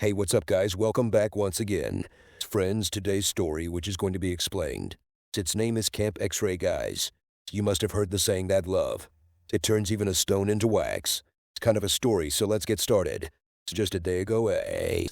Hey, what's up, guys? Welcome back once again. Friends, today's story, which is going to be explained. Its name is Camp X-Ray, guys. You must have heard the saying that love, it turns even a stone into wax. It's kind of a story, so let's get started. Just a day ago,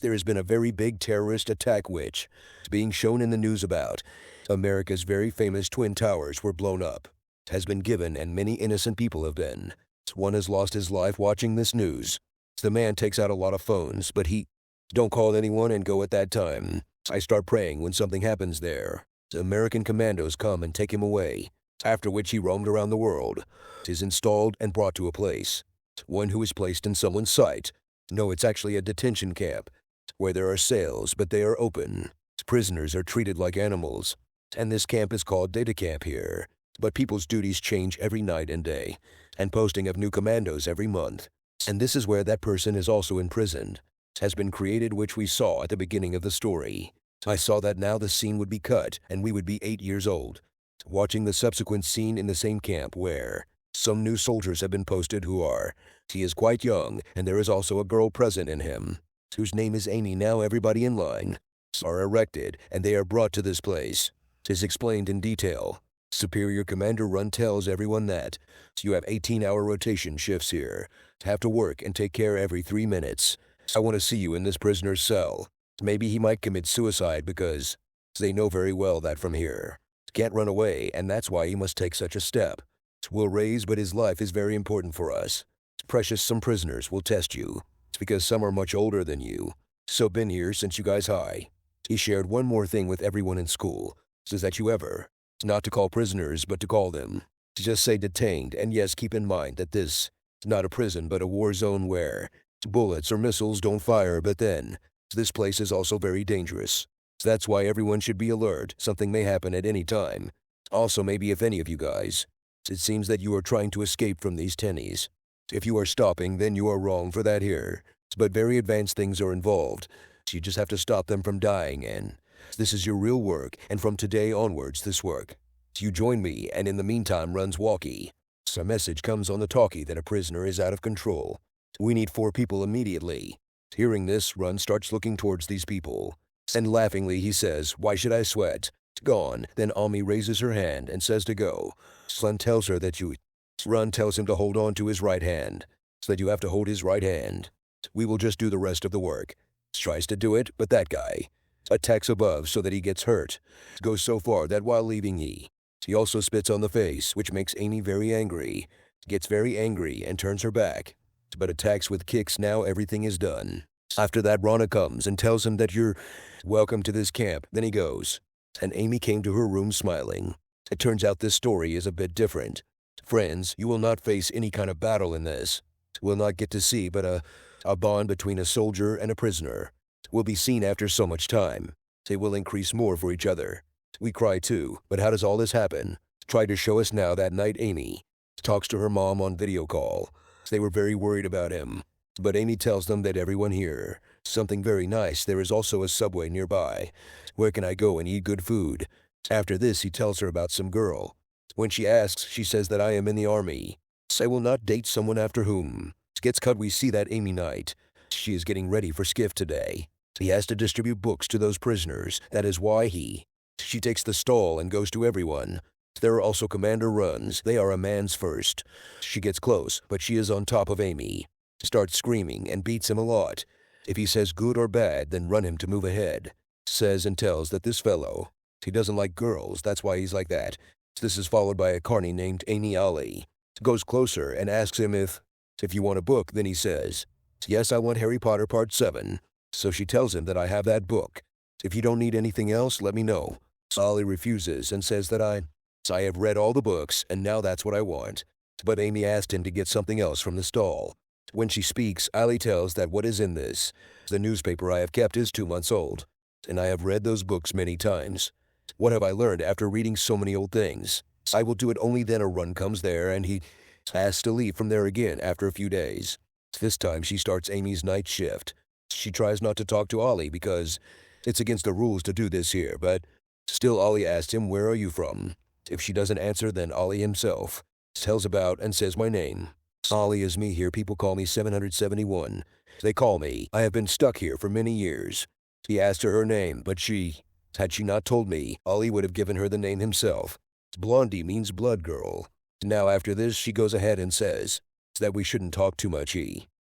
there has been a very big terrorist attack which is being shown in the news about. America's very famous Twin Towers were blown up. It has been given, and many innocent people have been. One has lost his life watching this news. The man takes out a lot of phones, but he don't call anyone and go at that time. I start praying when something happens there. The American commandos come and take him away, after which he roamed around the world. Is installed and brought to a place. One who is placed in someone's sight. No, it's actually a detention camp, where there are cells, but they are open. Prisoners are treated like animals, and this camp is called data camp here. But people's duties change every night and day, and posting of new commandos every month. And this is where that person is also imprisoned. Has been created, which we saw at the beginning of the story. I saw that now the scene would be cut and we would be 8 years old, watching the subsequent scene in the same camp where some new soldiers have been posted he is quite young, and there is also a girl present in him, whose name is Amy. Now everybody in line are erected and they are brought to this place. It is explained in detail. Superior Commander Run tells everyone that you have 18-hour rotation shifts here, have to work and take care every 3 minutes. I want to see you in this prisoner's cell. Maybe he might commit suicide because they know very well that from here can't run away, and that's why he must take such a step. We'll raise, but his life is very important for us. It's precious. Some prisoners will test you. It's because some are much older than you. So been here since you guys high. He shared one more thing with everyone in school, says that you ever, not to call prisoners, but to call them. To just say detained, and yes, keep in mind that this is not a prison, but a war zone where bullets or missiles don't fire, but then this place is also very dangerous. So that's why everyone should be alert. Something may happen at any time. Also, maybe if any of you guys, it seems that you are trying to escape from these tennies. If you are stopping, then you are wrong for that here. But very advanced things are involved. So you just have to stop them from dying, and this is your real work, and from today onwards this work. So you join me, and in the meantime runs walkie. So a message comes on the talkie that a prisoner is out of control. We need 4 people immediately. Hearing this, Run starts looking towards these people. And laughingly he says, "Why should I sweat? Gone." Then Ami raises her hand and says to go. Run tells her that Run tells him to hold on to his right hand. So that you have to hold his right hand. We will just do the rest of the work. Tries to do it, but that guy attacks above so that he gets hurt. Goes so far that while leaving he also spits on the face, which makes Amy very angry. Gets very angry and turns her back, but attacks with kicks. Now everything is done. After that, Rana comes and tells him that you're welcome to this camp. Then he goes, and Amy came to her room smiling. It turns out this story is a bit different. Friends, you will not face any kind of battle in this. Will not get to see, but a bond between a soldier and a prisoner will be seen after so much time. They will increase more for each other. We cry too, but how does all this happen? Try to show us now. That night Amy talks to her mom on video call. They were very worried about him, but Amy tells them that everyone here, something very nice. There is also a Subway nearby. Where can I go and eat good food? After this he tells her about some girl. When she asks, she says that I am in the army. I will not date someone after whom gets cut. We see that Amy night. She is getting ready for skiff today. He has to distribute books to those prisoners. That is why she takes the stall and goes to everyone. There are also Commander Runs. They are a man's first. She gets close, but she is on top of Amy. Starts screaming and beats him a lot. If he says good or bad, then run him to move ahead. Says and tells that this fellow, he doesn't like girls. That's why he's like that. This is followed by a carny named Amy Ali. Goes closer and asks him if you want a book. Then he says, "Yes, I want Harry Potter Part 7. So she tells him that I have that book. If you don't need anything else, let me know. Ali refuses and says that I have read all the books, and now that's what I want. But Amy asked him to get something else from the stall. When she speaks, Ali tells that what is in this, the newspaper I have kept, is 2 months old, and I have read those books many times. What have I learned after reading so many old things? I will do it." Only then a Run comes there, and he has to leave from there again after a few days. This time she starts Amy's night shift. She tries not to talk to Ollie because it's against the rules to do this here, but still Ollie asks him, "Where are you from?" If she doesn't answer, then Ollie himself tells about and says my name. Ollie is me here. People call me 771. They call me. I have been stuck here for many years. He asked her name, but had she not told me, Ollie would have given her the name himself. Blondie means blood girl. Now after this, she goes ahead and says that we shouldn't talk too much.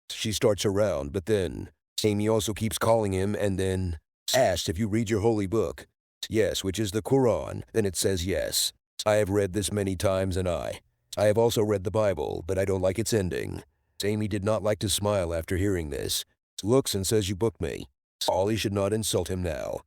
She starts around, but then Amy also keeps calling him and then asks if you read your holy book. Yes, which is the Quran. Then it says yes. I have read this many times and I have also read the Bible, but I don't like its ending. Amy did not like to smile after hearing this. Looks and says you booked me. Ollie should not insult him now.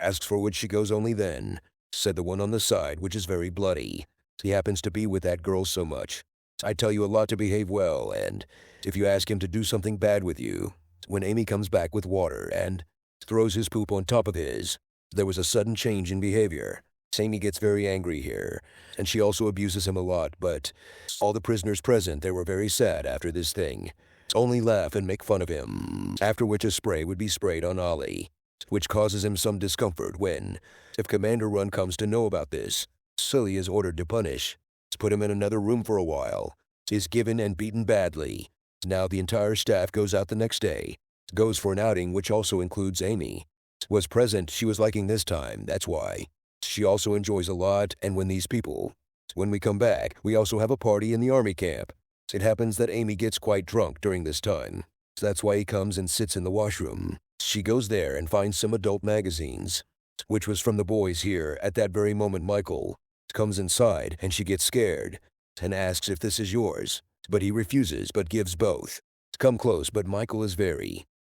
Asks for which she goes only then. Said the one on the side, which is very bloody. He happens to be with that girl so much. I tell you a lot to behave well, and if you ask him to do something bad with you. When Amy comes back with water and throws his poop on top of his, there was a sudden change in behavior. Amy gets very angry here, and she also abuses him a lot, but all the prisoners present, they were very sad after this thing. Only laugh and make fun of him, after which a spray would be sprayed on Ollie, which causes him some discomfort when, if Commander Run comes to know about this, Sully is ordered to punish, put him in another room for a while, is given and beaten badly. Now the entire staff goes out the next day, goes for an outing which also includes Amy. Was present, she was liking this time, that's why. She also enjoys a lot, and when we come back, we also have a party in the army camp. It happens that Amy gets quite drunk during this time. So that's why he comes and sits in the washroom. She goes there and finds some adult magazines, which was from the boys here. At that very moment, Michael comes inside and she gets scared and asks if this is yours. But he refuses, but gives both. Come close, but Michael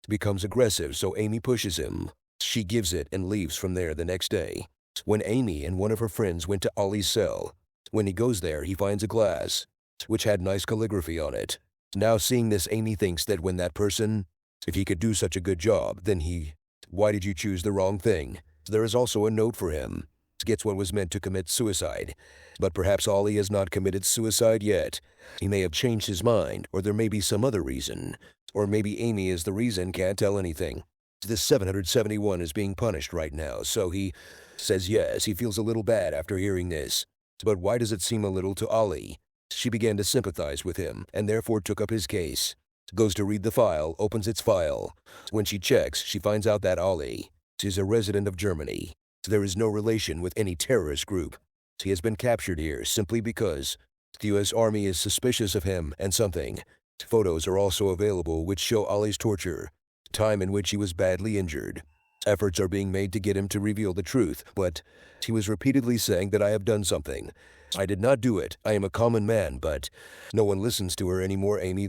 becomes aggressive, so Amy pushes him. She gives it and leaves from there the next day. When Amy and one of her friends went to Ollie's cell, when he goes there, he finds a glass, which had nice calligraphy on it. Now seeing this, Amy thinks that when that person, if he could do such a good job, then why did you choose the wrong thing? There is also a note for him. Gets what was meant to commit suicide. But perhaps Ollie has not committed suicide yet. He may have changed his mind, or there may be some other reason. Or maybe Amy is the reason, can't tell anything. This 771 is being punished right now, so he says yes, he feels a little bad after hearing this. But why does it seem a little to Ollie? She began to sympathize with him, and therefore took up his case. Goes to read the file, opens its file. When she checks, she finds out that Ollie is a resident of Germany. There is no relation with any terrorist group. He has been captured here simply because the U.S. Army is suspicious of him and something. Photos are also available which show Ollie's torture, time in which he was badly injured. Efforts are being made to get him to reveal the truth, but he was repeatedly saying that I have done something. I did not do it. I am a common man, but no one listens to her anymore, Amy.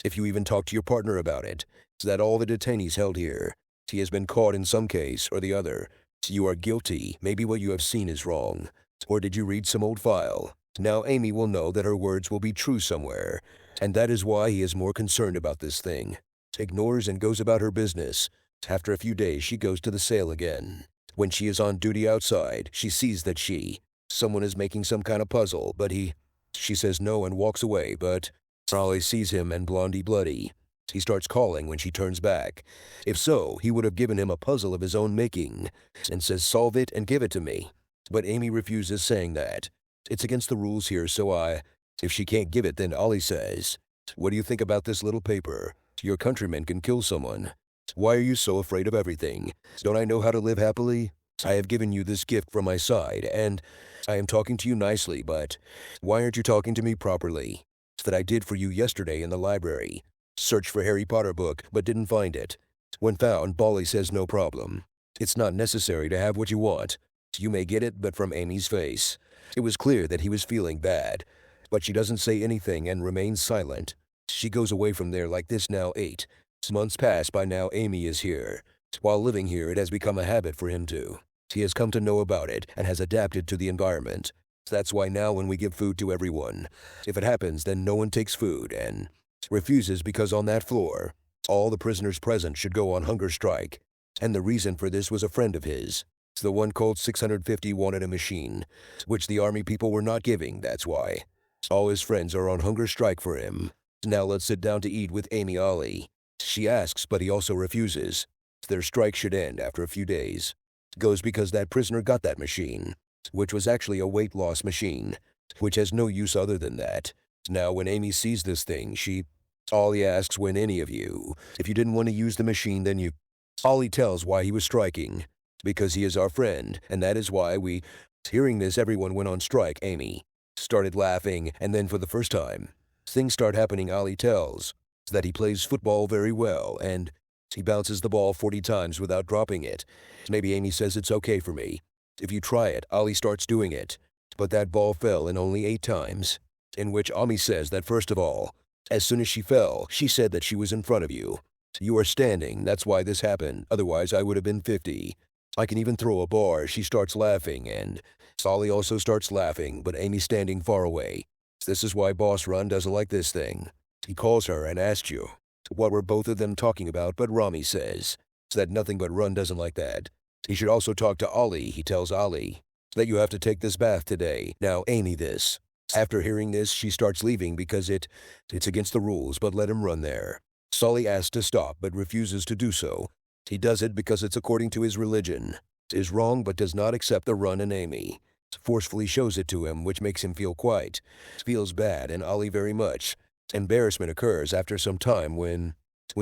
If you even talk to your partner about it, that all the detainees held here, he has been caught in some case or the other. You are guilty. Maybe what you have seen is wrong. Or did you read some old file? Now Amy will know that her words will be true somewhere, and that is why he is more concerned about this thing. Ignores and goes about her business. After a few days, she goes to the sale again. When she is on duty outside, she sees that someone is making some kind of puzzle, but she says no and walks away, but Ollie sees him and Blondie bloody. He starts calling when she turns back. If so, he would have given him a puzzle of his own making and says, solve it and give it to me. But Amy refuses, saying that it's against the rules here, so if she can't give it, then Ollie says, what do you think about this little paper? Your countrymen can kill someone. Why are you so afraid of everything? Don't I know how to live happily? I have given you this gift from my side, and I am talking to you nicely, but why aren't you talking to me properly? That I did for you yesterday in the library. Searched for Harry Potter book, but didn't find it. When found, Bolly says no problem. It's not necessary to have what you want. You may get it, but from Amy's face. It was clear that he was feeling bad, but she doesn't say anything and remains silent. She goes away from there like this now 8 months pass by now. Amy is here. While living here, it has become a habit for him to. He has come to know about it and has adapted to the environment. That's why now when we give food to everyone, if it happens, then no one takes food and refuses because on that floor, all the prisoners present should go on hunger strike. And the reason for this was a friend of his. The one called 650 wanted a machine, which the army people were not giving, that's why. All his friends are on hunger strike for him. Now let's sit down to eat with Amy Ollie. She asks, but he also refuses. Their strike should end after a few days. Goes because that prisoner got that machine, which was actually a weight loss machine, which has no use other than that. Now when Amy sees this thing, she Ollie asks when any of you, if you didn't want to use the machine, then you. Ollie tells why he was striking. Because he is our friend, and that is why we. Hearing this, everyone went on strike. Amy started laughing, and then for the first time, things start happening. Ollie tells that he plays football very well, and he bounces the ball 40 times without dropping it. Maybe Amy says it's okay for me. If you try it, Ollie starts doing it. But that ball fell in only 8 times. In which Amy says that first of all, as soon as she fell, she said that she was in front of you. You are standing, that's why this happened, otherwise I would have been 50. I can even throw a bar. She starts laughing, and Ollie also starts laughing, but Amy's standing far away. This is why Boss Run doesn't like this thing. He calls her and asks you, what were both of them talking about, but Rami says that nothing but Run doesn't like that. He should also talk to Ollie. He tells Ollie that you have to take this bath today. Now, Amy this. After hearing this, she starts leaving because it's against the rules, but let him run there. Ollie asks to stop, but refuses to do so. He does it because it's according to his religion. It is wrong, but does not accept the Run, and Amy forcefully shows it to him, which makes him feels bad, and Ollie very much. Embarrassment occurs after some time when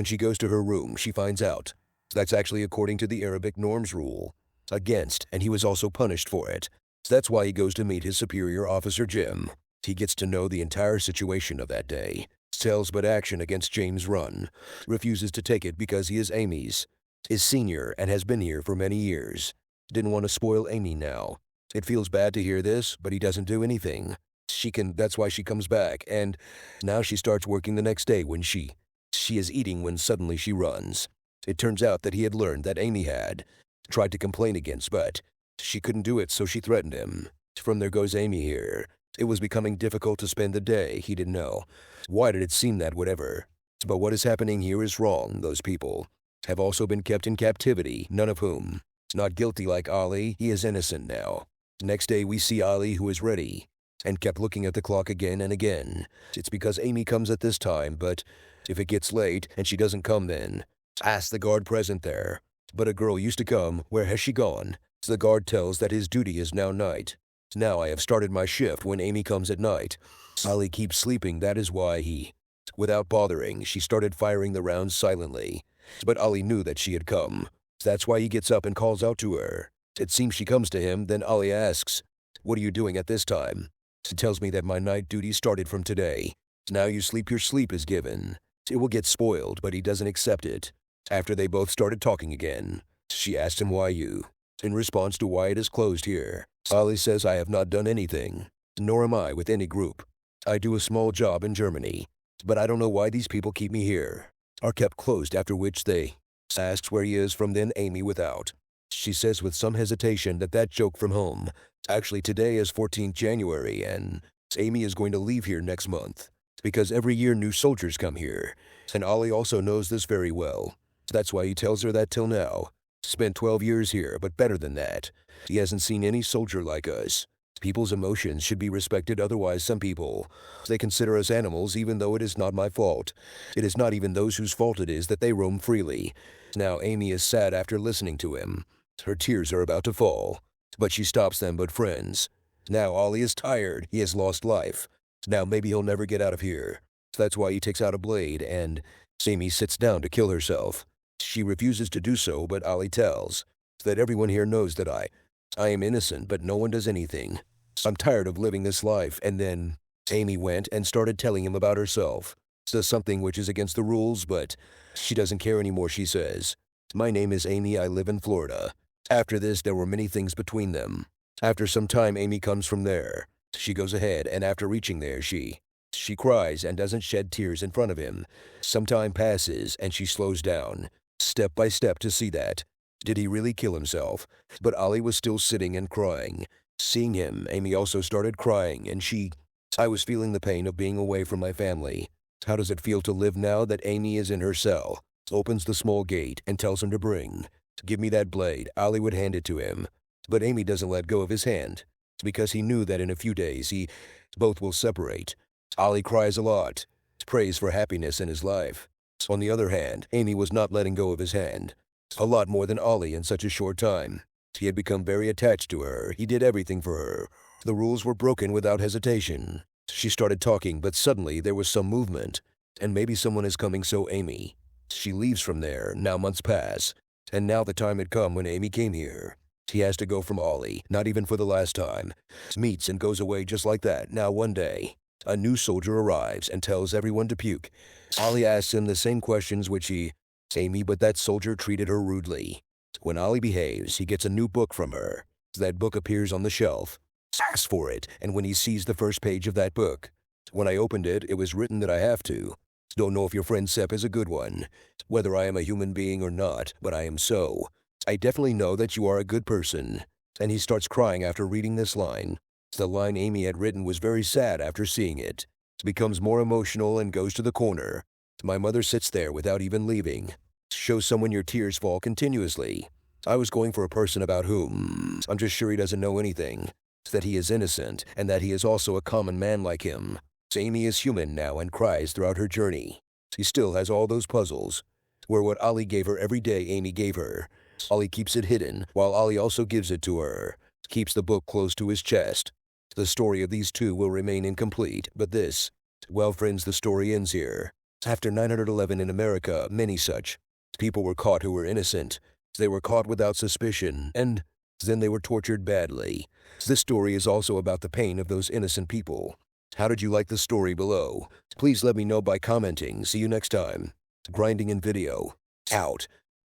she goes to her room. She finds out that's actually according to the Arabic norms rule against, and he was also punished for it. That's why he goes to meet his superior officer Jim. He gets to know the entire situation of that day. Tells but action against James Run. Refuses to take it because he is Amy's. Is senior and has been here for many years. Didn't want to spoil Amy now. It feels bad to hear this, but he doesn't do anything. That's why she comes back, and now she starts working the next day when she is eating when suddenly she runs. It turns out that he had learned that Amy had tried to complain against, but she couldn't do it, so she threatened him. From there goes Amy here. It was becoming difficult to spend the day. He didn't know. Why did it seem that whatever? But what is happening here is wrong. Those people have also been kept in captivity, none of whom is not guilty like Ollie. He is innocent now. Next day we see Ollie, who is ready, and kept looking at the clock again and again. It's because Amy comes at this time, but if it gets late and she doesn't come then, ask the guard present there. But a girl used to come. Where has she gone? So the guard tells that his duty is now night. Now I have started my shift when Amy comes at night. Ollie keeps sleeping. That is why without bothering, she started firing the rounds silently. But Ollie knew that she had come. That's why he gets up and calls out to her. It seems she comes to him. Then Ollie asks, what are you doing at this time? She tells me that my night duty started from today. Now you sleep, your sleep is given. It will get spoiled, but he doesn't accept it. After they both started talking again, she asked him why in response to why it is closed here. Ollie says, I have not done anything, nor am I with any group. I do a small job in Germany, but I don't know why these people keep me here. Are kept closed, after which they asks where he is from. Then Amy without. She says with some hesitation that joke from home. Actually today is 14th January and Amy is going to leave here next month because every year new soldiers come here. And Ollie also knows this very well. That's why he tells her that till now. Spent 12 years here, but better than that. He hasn't seen any soldier like us. People's emotions should be respected, otherwise some people, they consider us animals even though it is not my fault. It is not even those whose fault it is that they roam freely. Now Amy is sad after listening to him. Her tears are about to fall, but she stops them. But friends, now Ollie is tired. He has lost life. Now maybe he'll never get out of here. That's why he takes out a blade and Amy sits down to kill herself. She refuses to do so, but Ollie tells that everyone here knows that I am innocent, but no one does anything. I'm tired of living this life. And then Amy went and started telling him about herself. Does something which is against the rules, but she doesn't care anymore. She says, my name is Amy. I live in Florida. After this, there were many things between them. After some time, Amy comes from there. She goes ahead, and after reaching there, she cries and doesn't shed tears in front of him. Some time passes, and she slows down, step by step, to see that. Did he really kill himself? But Ollie was still sitting and crying. Seeing him, Amy also started crying, and I was feeling the pain of being away from my family. How does it feel to live now that Amy is in her cell? Opens the small gate and tells him to give me that blade. Ollie would hand it to him, but Amy doesn't let go of his hand because he knew that in a few days both will separate. Ollie cries a lot, prays for happiness in his life. On the other hand, Amy was not letting go of his hand. A lot more than Ollie in such a short time. He had become very attached to her. He did everything for her. The rules were broken without hesitation. She started talking, but suddenly there was some movement. And maybe someone is coming, so Amy. She leaves from there. Now months pass. And now the time had come when Amy came here. She has to go from Ollie, not even for the last time. Meets and goes away just like that. Now one day, a new soldier arrives and tells everyone to puke. Ollie asks him the same questions which he, Amy, but that soldier treated her rudely. When Ollie behaves, he gets a new book from her. That book appears on the shelf. Asks for it, and when he sees the first page of that book, when I opened it, it was written that I have to. Don't know if your friend Sep is a good one, whether I am a human being or not, but I am so. I definitely know that you are a good person. And he starts crying after reading this line. The line Amy had written was very sad after seeing it. Becomes more emotional and goes to the corner. My mother sits there without even leaving. Show someone your tears fall continuously. I was going for a person about whom I'm just sure he doesn't know anything. That he is innocent and that he is also a common man like him. Amy is human now and cries throughout her journey. She still has all those puzzles. Where what Ollie gave her every day Amy gave her. Ollie keeps it hidden, while Ollie also gives it to her. Keeps the book close to his chest. The story of these two will remain incomplete, but this, well friends, the story ends here. After 911 in America, many such people were caught who were innocent. They were caught without suspicion, and then they were tortured badly. This story is also about the pain of those innocent people. How did you like the story below? Please let me know by commenting. See you next time. Grinding in video. Out.